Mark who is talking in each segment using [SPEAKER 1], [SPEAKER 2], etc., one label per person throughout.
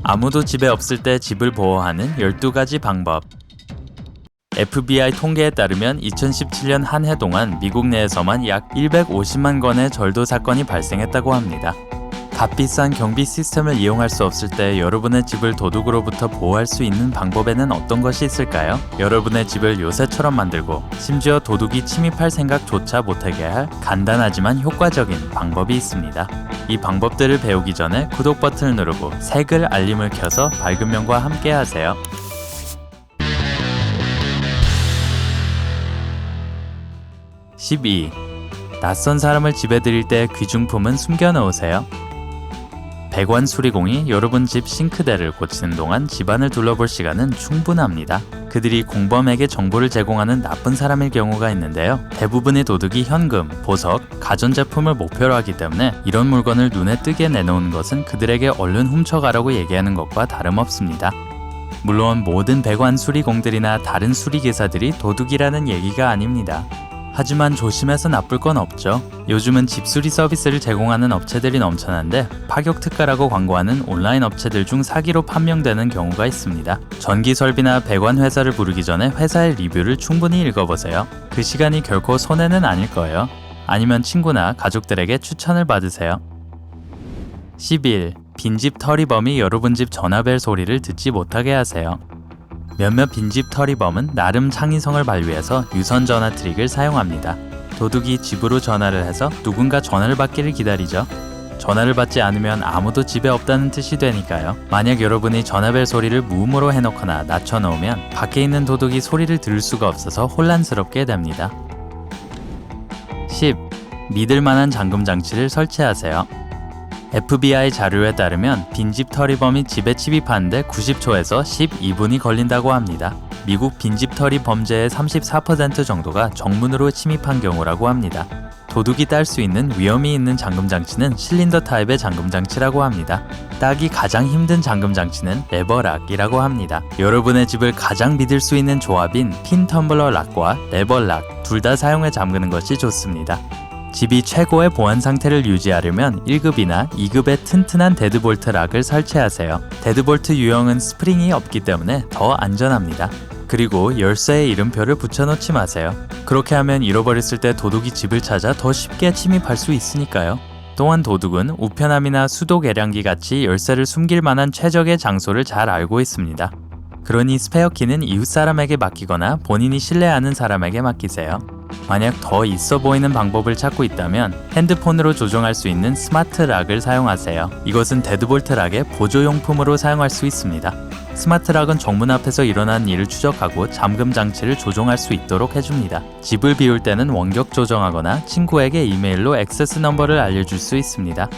[SPEAKER 1] 아무도 집에 없을 때 집을 보호하는 12가지 방법. FBI 통계에 따르면 2017년 한 해 동안 미국 내에서만 약 150만 건의 절도 사건이 발생했다고 합니다. 값비싼 경비 시스템을 이용할 수 없을 때 여러분의 집을 도둑으로부터 보호할 수 있는 방법에는 어떤 것이 있을까요? 여러분의 집을 요새처럼 만들고 심지어 도둑이 침입할 생각조차 못하게 할 간단하지만 효과적인 방법이 있습니다. 이 방법들을 배우기 전에 구독 버튼을 누르고 색을 알림을 켜서 밝은명과 함께 하세요. (12) 낯선 사람을 집에 들일 때 귀중품은 숨겨놓으세요. 배관 수리공이 여러분 집 싱크대를 고치는 동안 집안을 둘러볼 시간은 충분합니다. 그들이 공범에게 정보를 제공하는 나쁜 사람일 경우가 있는데요. 대부분의 도둑이 현금, 보석, 가전제품을 목표로 하기 때문에 이런 물건을 눈에 띄게 내놓는 것은 그들에게 얼른 훔쳐가라고 얘기하는 것과 다름없습니다. 물론 모든 배관 수리공들이나 다른 수리기사들이 도둑이라는 얘기가 아닙니다. 하지만 조심해서 나쁠 건 없죠. 요즘은 집수리 서비스를 제공하는 업체들이 넘쳐난데 파격특가라고 광고하는 온라인 업체들 중 사기로 판명되는 경우가 있습니다. 전기설비나 배관 회사를 부르기 전에 회사의 리뷰를 충분히 읽어보세요. 그 시간이 결코 손해는 아닐 거예요. 아니면 친구나 가족들에게 추천을 받으세요. 11. 빈집 털이범이 여러분 집 전화벨 소리를 듣지 못하게 하세요. 몇몇 빈집 털이범은 나름 창의성을 발휘해서 유선전화 트릭을 사용합니다. 도둑이 집으로 전화를 해서 누군가 전화를 받기를 기다리죠. 전화를 받지 않으면 아무도 집에 없다는 뜻이 되니까요. 만약 여러분이 전화벨 소리를 무음으로 해놓거나 낮춰놓으면 밖에 있는 도둑이 소리를 들을 수가 없어서 혼란스럽게 됩니다. 10. 믿을 만한 잠금 장치를 설치하세요. FBI 자료에 따르면 빈집 털이범이 집에 침입하는데 90초에서 12분이 걸린다고 합니다. 미국 빈집 털이 범죄의 34% 정도가 정문으로 침입한 경우라고 합니다. 도둑이 딸 수 있는 위험이 있는 잠금 장치는 실린더 타입의 잠금 장치라고 합니다. 따기 가장 힘든 잠금 장치는 레버락이라고 합니다. 여러분의 집을 가장 믿을 수 있는 조합인 핀 텀블러 락과 레버락 둘 다 사용해 잠그는 것이 좋습니다. 집이 최고의 보안 상태를 유지하려면 1급이나 2급의 튼튼한 데드볼트 락을 설치하세요. 데드볼트 유형은 스프링이 없기 때문에 더 안전합니다. 그리고 열쇠에 이름표를 붙여놓지 마세요. 그렇게 하면 잃어버렸을 때 도둑이 집을 찾아 더 쉽게 침입할 수 있으니까요. 또한 도둑은 우편함이나 수도 계량기 같이 열쇠를 숨길 만한 최적의 장소를 잘 알고 있습니다. 그러니 스페어키는 이웃 사람에게 맡기거나 본인이 신뢰하는 사람에게 맡기세요. 만약 더 있어 보이는 방법을 찾고 있다면 핸드폰으로 조정할 수 있는 스마트 락을 사용하세요. 이것은 데드볼트 락의 보조용품으로 사용할 수 있습니다. 스마트 락은 정문 앞에서 일어난 일을 추적하고 잠금 장치를 조종할 수 있도록 해줍니다. 집을 비울 때는 원격 조정하거나 친구에게 이메일로 액세스 넘버를 알려줄 수 있습니다.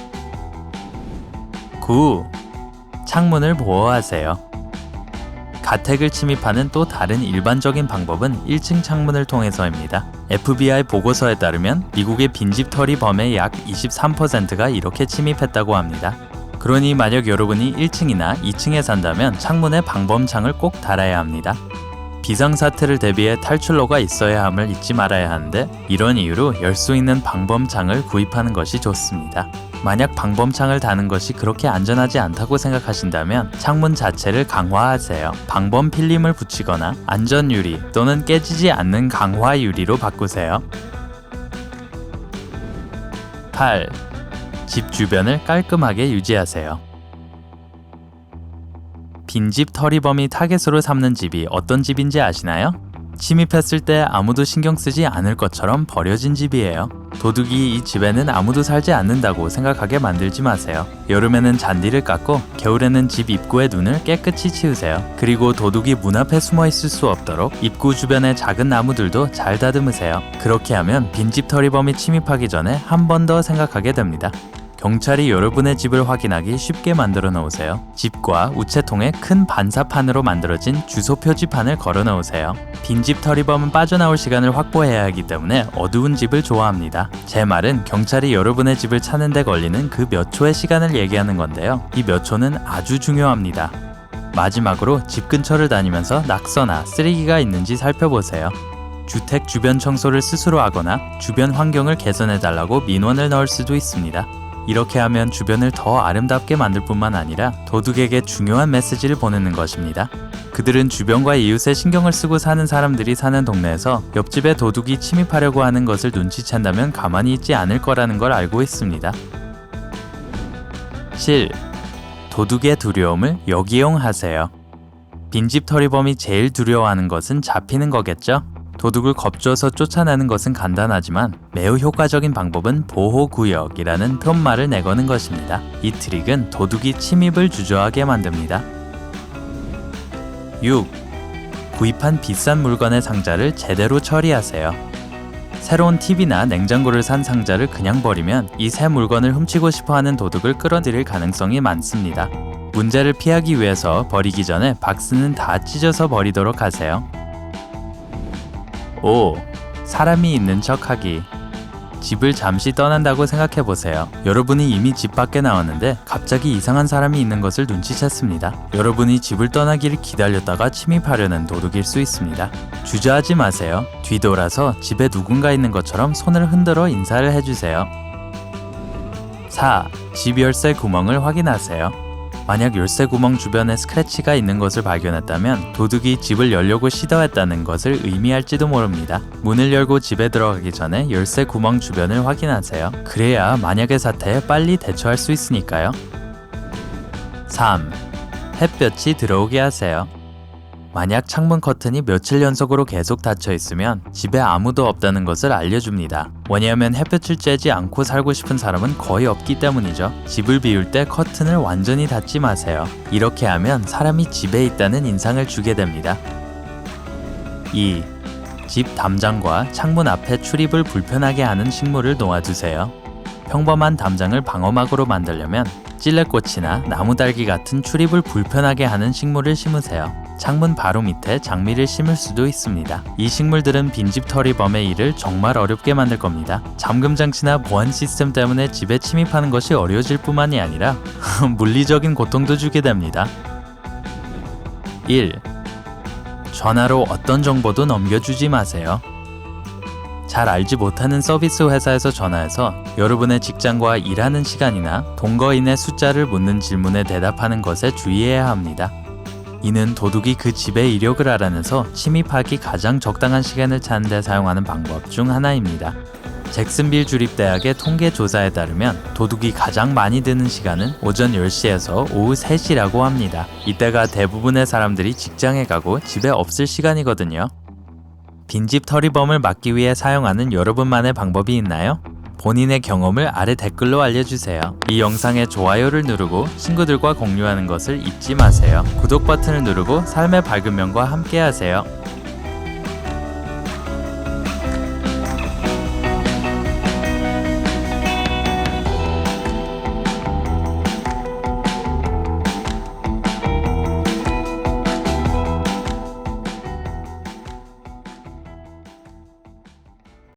[SPEAKER 1] 9. 창문을 보호하세요. 가택을 침입하는 또 다른 일반적인 방법은 1층 창문을 통해서입니다. FBI 보고서에 따르면 미국의 빈집 털이범의 약 23%가 이렇게 침입했다고 합니다. 그러니 만약 여러분이 1층이나 2층에 산다면 창문에 방범창을 꼭 달아야 합니다. 비상사태를 대비해 탈출로가 있어야 함을 잊지 말아야 하는데 이런 이유로 열 수 있는 방범창을 구입하는 것이 좋습니다. 만약 방범창을 다는 것이 그렇게 안전하지 않다고 생각하신다면 창문 자체를 강화하세요. 방범 필름을 붙이거나 안전 유리 또는 깨지지 않는 강화 유리로 바꾸세요. 8. 집 주변을 깔끔하게 유지하세요. 빈집 털이범이 타겟으로 삼는 집이 어떤 집인지 아시나요? 침입했을 때 아무도 신경 쓰지 않을 것처럼 버려진 집이에요. 도둑이 이 집에는 아무도 살지 않는다고 생각하게 만들지 마세요. 여름에는 잔디를 깎고 겨울에는 집 입구의 눈을 깨끗이 치우세요. 그리고 도둑이 문 앞에 숨어 있을 수 없도록 입구 주변의 작은 나무들도 잘 다듬으세요. 그렇게 하면 빈집 털이범이 침입하기 전에 한 번 더 생각하게 됩니다. 경찰이 여러분의 집을 확인하기 쉽게 만들어 놓으세요. 집과 우체통에 큰 반사판으로 만들어진 주소 표지판을 걸어 놓으세요. 빈집 털이범은 빠져나올 시간을 확보해야 하기 때문에 어두운 집을 좋아합니다. 제 말은 경찰이 여러분의 집을 찾는 데 걸리는 그 몇 초의 시간을 얘기하는 건데요. 이 몇 초는 아주 중요합니다. 마지막으로 집 근처를 다니면서 낙서나 쓰레기가 있는지 살펴보세요. 주택 주변 청소를 스스로 하거나 주변 환경을 개선해달라고 민원을 넣을 수도 있습니다. 이렇게 하면 주변을 더 아름답게 만들 뿐만 아니라 도둑에게 중요한 메시지를 보내는 것입니다. 그들은 주변과 이웃에 신경을 쓰고 사는 사람들이 사는 동네에서 옆집에 도둑이 침입하려고 하는 것을 눈치챈다면 가만히 있지 않을 거라는 걸 알고 있습니다. 7. 도둑의 두려움을 역이용하세요. 빈집 털이범이 제일 두려워하는 것은 잡히는 거겠죠? 도둑을 겁줘서 쫓아내는 것은 간단하지만 매우 효과적인 방법은 보호구역이라는 편말을 내거는 것입니다. 이 트릭은 도둑이 침입을 주저하게 만듭니다. 6. 구입한 비싼 물건의 상자를 제대로 처리하세요. 새로운 TV나 냉장고를 산 상자를 그냥 버리면 이 새 물건을 훔치고 싶어하는 도둑을 끌어들일 가능성이 많습니다. 문제를 피하기 위해서 버리기 전에 박스는 다 찢어서 버리도록 하세요. 5. 사람이 있는 척하기. 집을 잠시 떠난다고 생각해보세요. 여러분이 이미 집 밖에 나왔는데 갑자기 이상한 사람이 있는 것을 눈치챘습니다. 여러분이 집을 떠나기를 기다렸다가 침입하려는 도둑일 수 있습니다. 주저하지 마세요. 뒤돌아서 집에 누군가 있는 것처럼 손을 흔들어 인사를 해주세요. 4. 집 열쇠 구멍을 확인하세요. 만약 열쇠 구멍 주변에 스크래치가 있는 것을 발견했다면 도둑이 집을 열려고 시도했다는 것을 의미할지도 모릅니다. 문을 열고 집에 들어가기 전에 열쇠 구멍 주변을 확인하세요. 그래야 만약의 사태에 빨리 대처할 수 있으니까요. 3. 햇볕이 들어오게 하세요. 만약 창문 커튼이 며칠 연속으로 계속 닫혀 있으면 집에 아무도 없다는 것을 알려줍니다. 왜냐하면 햇볕을 쬐지 않고 살고 싶은 사람은 거의 없기 때문이죠. 집을 비울 때 커튼을 완전히 닫지 마세요. 이렇게 하면 사람이 집에 있다는 인상을 주게 됩니다. 2. 집 담장과 창문 앞에 출입을 불편하게 하는 식물을 놓아두세요. 평범한 담장을 방어막으로 만들려면 찔레꽃이나 나무달기 같은 출입을 불편하게 하는 식물을 심으세요. 창문 바로 밑에 장미를 심을 수도 있습니다. 이 식물들은 빈집 털이범의 일을 정말 어렵게 만들 겁니다. 잠금 장치나 보안 시스템 때문에 집에 침입하는 것이 어려워질 뿐만이 아니라 물리적인 고통도 주게 됩니다. 1. 전화로 어떤 정보도 넘겨주지 마세요. 잘 알지 못하는 서비스 회사에서 전화해서 여러분의 직장과 일하는 시간이나 동거인의 숫자를 묻는 질문에 대답하는 것에 주의해야 합니다. 이는 도둑이 그 집의 이력을 알아내서 침입하기 가장 적당한 시간을 찾는 데 사용하는 방법 중 하나입니다. 잭슨빌 주립대학의 통계 조사에 따르면 도둑이 가장 많이 드는 시간은 오전 10시에서 오후 3시라고 합니다. 이때가 대부분의 사람들이 직장에 가고 집에 없을 시간이거든요. 빈집 털이범을 막기 위해 사용하는 여러분만의 방법이 있나요? 본인의 경험을 아래 댓글로 알려주세요. 이 영상에 좋아요를 누르고 친구들과 공유하는 것을 잊지 마세요. 구독 버튼을 누르고 삶의 밝은 면과 함께 하세요.